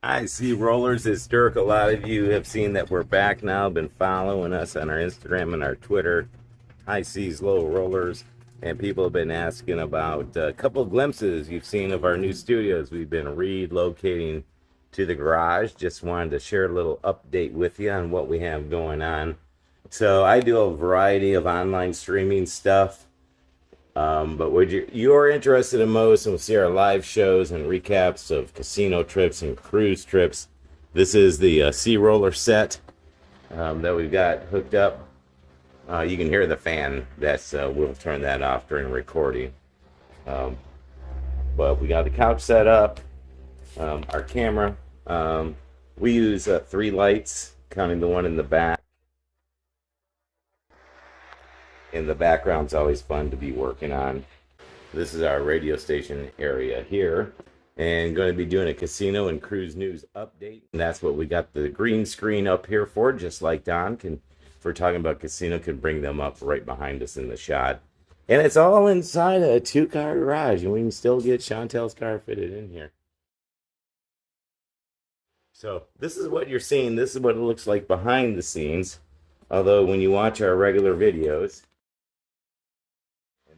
I see rollers. It's Dirk. A lot of you have seen that we're back now, been following us on our Instagram and our Twitter. High Seas Low Rollers. And people have been asking about a couple of glimpses you've seen of our new studios. We've been relocating to the garage. Just wanted to share a little update with you on what we have going on. So I do a variety of online streaming stuff. But what you're interested in most, and we'll see our live shows and recaps of casino trips and cruise trips. This is the Sea Roller set that we've got hooked up. You can hear the fan. We'll turn that off during recording. But we got the couch set up, our camera. We use 3 lights, counting the one in the back. In the background's always fun to be working on. This is our radio station area here, and going to be doing a casino and cruise news update. And that's what we got the green screen up here for, just like Don can, if we're talking about casino, can bring them up right behind us in the shot. And it's all inside a 2-car garage, and we can still get Chantel's car fitted in here. So this is what you're seeing. This is what it looks like behind the scenes. Although when you watch our regular videos,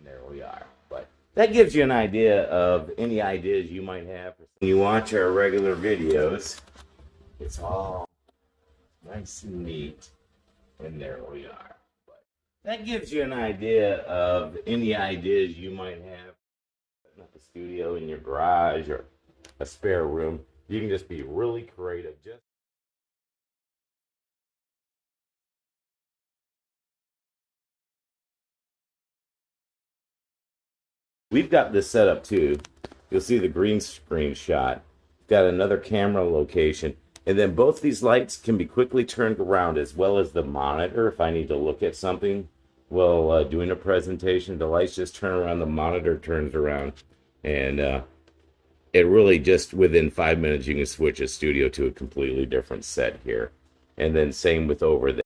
there we are. But that gives you an idea of any ideas you might have. When you watch our regular videos, it's all nice and neat. And there we are. But that gives you an idea of any ideas you might have. Setting up a studio in your garage or a spare room. You can just be really creative. We've got this set up too. You'll see the green screen shot. Got another camera location. And then both these lights can be quickly turned around, as well as the monitor if I need to look at something while doing a presentation. The lights just turn around, the monitor turns around. And it really just within 5 minutes you can switch a studio to a completely different set here. And then same with over there.